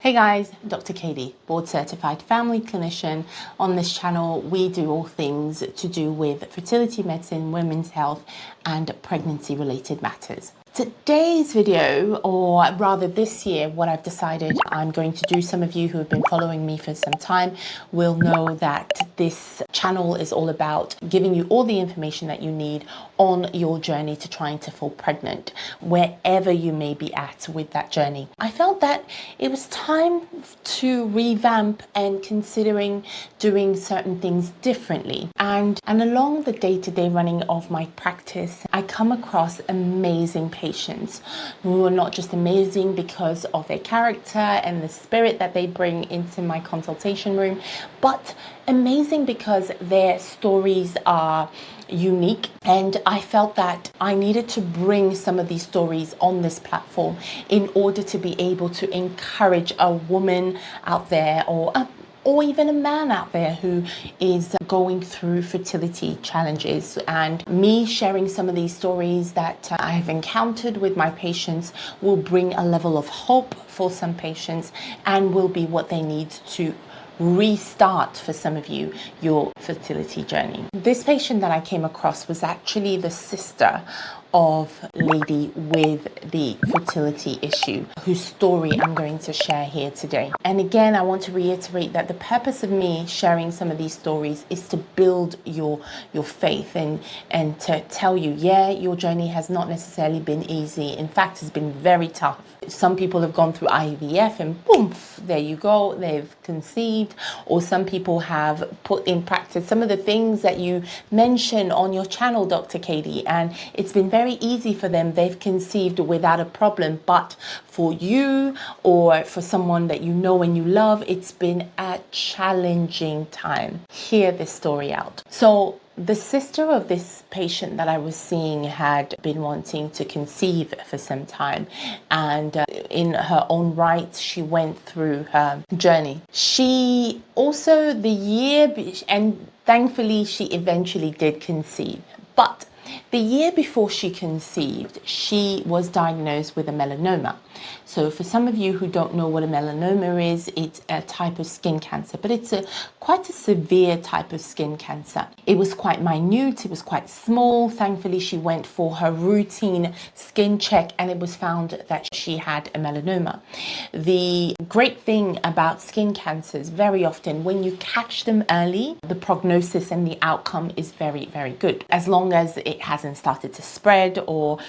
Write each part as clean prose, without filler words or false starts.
Hey guys, Dr. Katie, board certified family clinician. On this channel, we do all things to do with fertility medicine, women's health, and pregnancy related matters. Today's video, or rather this year, what I've decided I'm going to do, some of you who have been following me for some time will know that this channel is all about giving you all the information that you need on your journey to trying to fall pregnant, wherever you may be at with that journey. I felt that it was time to revamp and considering doing certain things differently. And along the day-to-day running of my practice, I come across amazing patients who are not just amazing because of their character and the spirit that they bring into my consultation room, but amazing because their stories are unique, and I felt that I needed to bring some of these stories on this platform in order to be able to encourage a woman out there or even a man out there who is going through fertility challenges. And me sharing some of these stories that I've encountered with my patients will bring a level of hope for some patients and will be what they need to restart for some of you your fertility journey. This patient that I came across was actually the sister of a lady with the fertility issue, whose story I'm going to share here today. And again, I want to reiterate that the purpose of me sharing some of these stories is to build your faith and to tell you, yeah, your journey has not necessarily been easy. In fact, it's been very tough. Some people have gone through IVF and boom, there you go, they've conceived. Or some people have put in practice some of the things that you mention on your channel, Dr. Katie, and it's been very easy for them. They've conceived without a problem. But for you or for someone that you know and you love, it's been a challenging time. Hear this story out. So the sister of this patient that I was seeing had been wanting to conceive for some time, and in her own right, she went through her journey. She also and thankfully she eventually did conceive, but the year before she conceived, she was diagnosed with a melanoma. So for some of you who don't know what a melanoma is, it's a type of skin cancer, but it's quite a severe type of skin cancer. It was quite minute, it was quite small. Thankfully, she went for her routine skin check and it was found that she had a melanoma. The great thing about skin cancers, very often when you catch them early, the prognosis and the outcome is very, very good, as long as it hasn't started to spread or,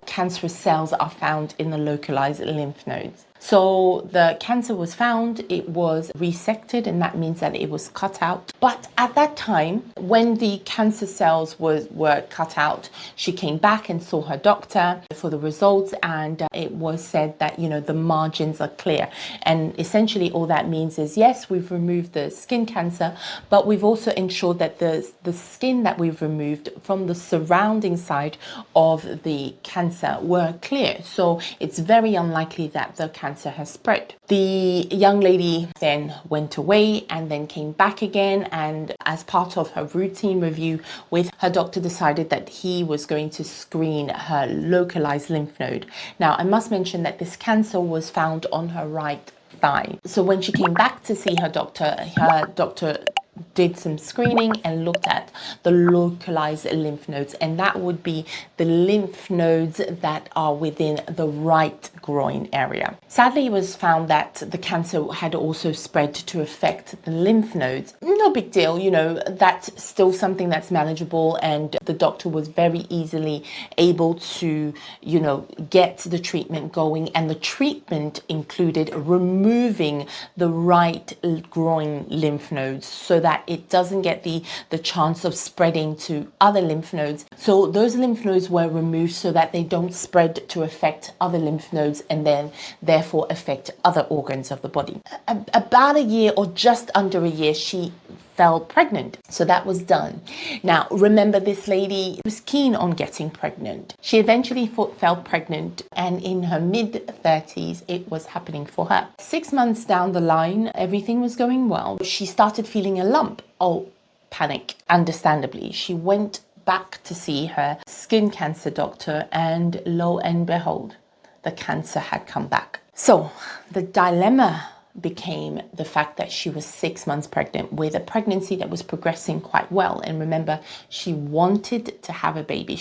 cancerous cells are found in the localized lymph nodes. So the cancer was found, it was resected, and that means that it was cut out. But at that time, when the cancer cells were cut out, she came back and saw her doctor for the results, and it was said that, the margins are clear. And essentially all that means is, yes, we've removed the skin cancer, but we've also ensured that the skin that we've removed from the surrounding side of the cancer were clear. So it's very unlikely that the cancer has spread. The young lady then went away and then came back again, and as part of her routine review with her doctor, decided that he was going to screen her localized lymph node. Now, I must mention that this cancer was found on her right thigh. So when she came back to see her doctor did some screening and looked at the localized lymph nodes, and that would be the lymph nodes that are within the right groin area. Sadly, it was found that the cancer had also spread to affect the lymph nodes. No big deal, that's still something that's manageable, and the doctor was very easily able to, get the treatment going, and the treatment included removing the right groin lymph nodes so that it doesn't get the chance of spreading to other lymph nodes. So those lymph nodes were removed so that they don't spread to affect other lymph nodes and then therefore affect other organs of the body. About a year or just under a year, she fell pregnant. So that was done. Now, remember, this lady was keen on getting pregnant. She eventually fell pregnant, and in her mid-30s, it was happening for her. 6 months down the line, everything was going well. She started feeling a lump. Oh, panic. Understandably, she went back to see her skin cancer doctor, and lo and behold, the cancer had come back. So the dilemma became the fact that she was 6 months pregnant with a pregnancy that was progressing quite well. And remember, she wanted to have a baby.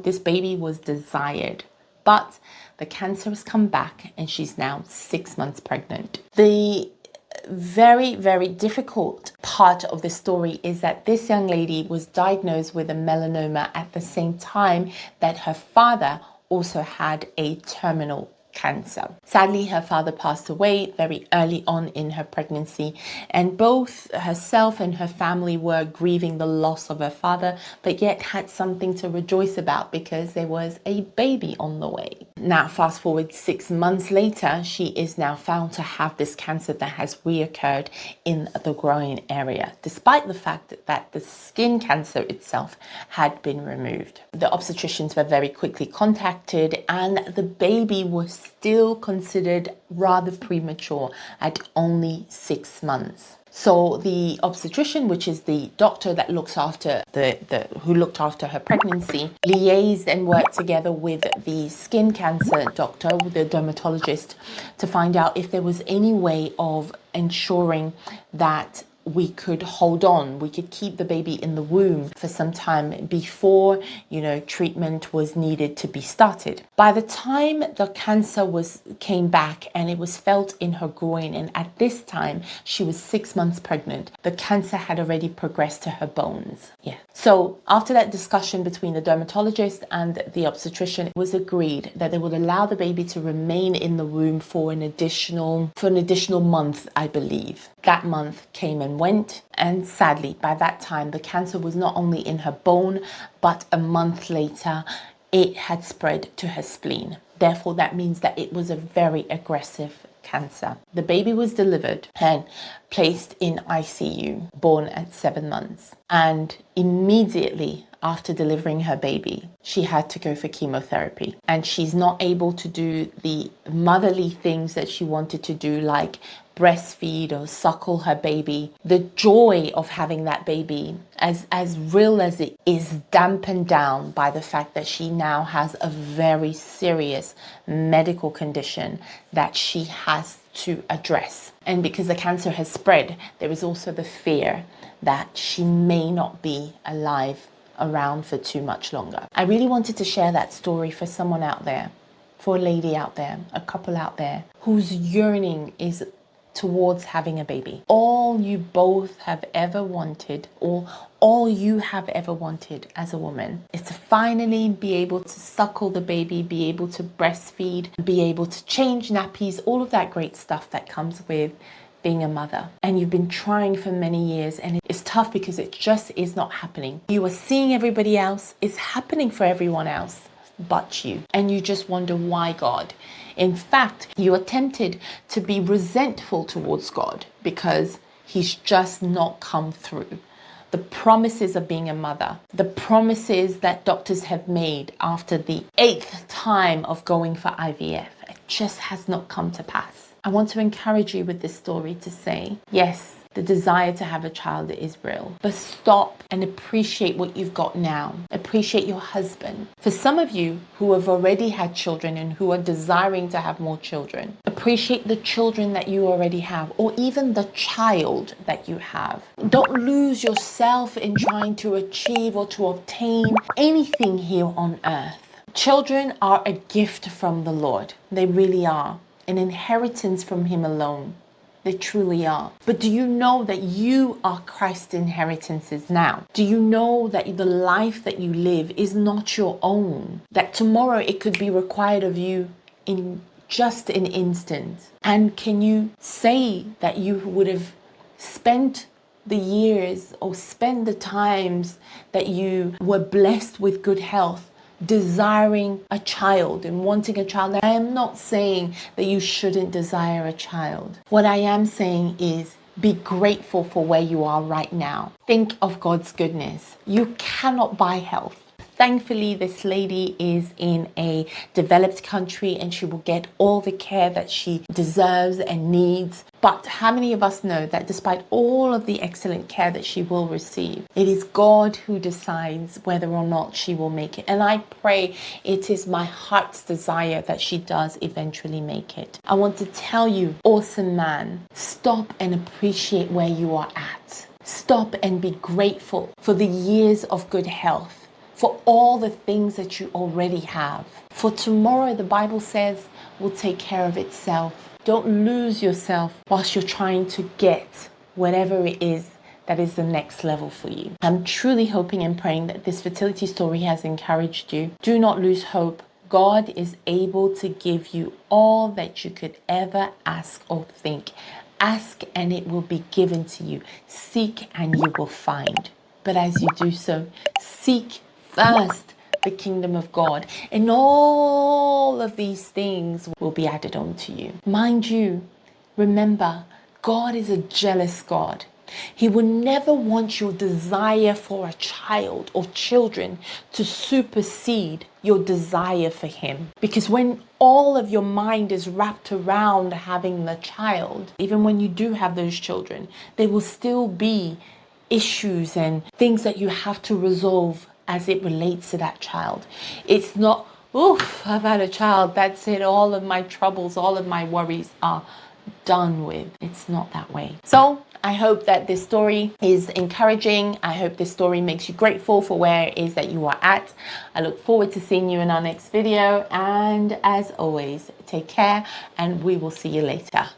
This baby was desired, but the cancer has come back and she's now 6 months pregnant. The very, very difficult part of the story is that this young lady was diagnosed with a melanoma at the same time that her father also had a terminal cancer. Sadly, her father passed away very early on in her pregnancy, and both herself and her family were grieving the loss of her father, but yet had something to rejoice about because there was a baby on the way. Now, fast forward 6 months later, she is now found to have this cancer that has reoccurred in the groin area, despite the fact that the skin cancer itself had been removed. The obstetricians were very quickly contacted, and the baby was still considered rather premature at only 6 months. So the obstetrician, which is the doctor that looks after who looked after her pregnancy, liaised and worked together with the skin cancer doctor, the dermatologist, to find out if there was any way of ensuring that we could hold on, we could keep the baby in the womb for some time before, treatment was needed to be started. By the time the cancer came back and it was felt in her groin, and at this time she was 6 months pregnant, the cancer had already progressed to her bones. Yeah. So after that discussion between the dermatologist and the obstetrician, it was agreed that they would allow the baby to remain in the womb for an additional month, I believe. That month came and went, and sadly, by that time, the cancer was not only in her bone, but a month later, it had spread to her spleen. Therefore, that means that it was a very aggressive cancer. The baby was delivered and placed in ICU, born at 7 months. And immediately after delivering her baby, she had to go for chemotherapy. And she's not able to do the motherly things that she wanted to do, like breastfeed or suckle her baby. The joy of having that baby, as real as it is, dampened down by the fact that she now has a very serious medical condition that she has to address. And because the cancer has spread, there is also the fear that she may not be alive around for too much longer. I really wanted to share that story for someone out there, for a lady out there, a couple out there whose yearning is towards having a baby. All you both have ever wanted, or all you have ever wanted as a woman, is to finally be able to suckle the baby, be able to breastfeed, be able to change nappies, all of that great stuff that comes with being a mother. And you've been trying for many years, and it's tough because it just is not happening. You are seeing everybody else, it's happening for everyone else but you. And you just wonder why, God. In fact, you are tempted to be resentful towards God because he's just not come through. The promises of being a mother, the promises that doctors have made after the 8th time of going for IVF, it just has not come to pass. I want to encourage you with this story to say, yes, the desire to have a child is real, but stop and appreciate what you've got now. Appreciate your husband. For some of you who have already had children and who are desiring to have more children, appreciate the children that you already have, or even the child that you have. Don't lose yourself in trying to achieve or to obtain anything here on earth. Children are a gift from the Lord. They really are. An inheritance from him alone. They truly are. But do you know that you are Christ's inheritances now? Do you know that the life that you live is not your own? That tomorrow it could be required of you in just an instant? And can you say that you would have spent the years or spent the times that you were blessed with good health, desiring a child and wanting a child? I am not saying that you shouldn't desire a child. What I am saying is be grateful for where you are right now. Think of God's goodness. You cannot buy health. Thankfully, this lady is in a developed country and she will get all the care that she deserves and needs. But how many of us know that despite all of the excellent care that she will receive, it is God who decides whether or not she will make it. And I pray, it is my heart's desire that she does eventually make it. I want to tell you, awesome man, stop and appreciate where you are at. Stop and be grateful for the years of good health, for all the things that you already have. For tomorrow, the Bible says, will take care of itself. Don't lose yourself whilst you're trying to get whatever it is that is the next level for you. I'm truly hoping and praying that this fertility story has encouraged you. Do not lose hope. God is able to give you all that you could ever ask or think. Ask and it will be given to you. Seek and you will find. But as you do so, seek first the kingdom of God, and all of these things will be added on to you. Mind you, remember, God is a jealous God. He will never want your desire for a child or children to supersede your desire for Him. Because when all of your mind is wrapped around having the child, even when you do have those children, there will still be issues and things that you have to resolve as it relates to that child. It's not, oof, I've had a child, that's it, all of my troubles, all of my worries are done with. It's not that way. So I hope that this story is encouraging. I hope this story makes you grateful for where it is that you are at. I look forward to seeing you in our next video. And as always, take care and we will see you later.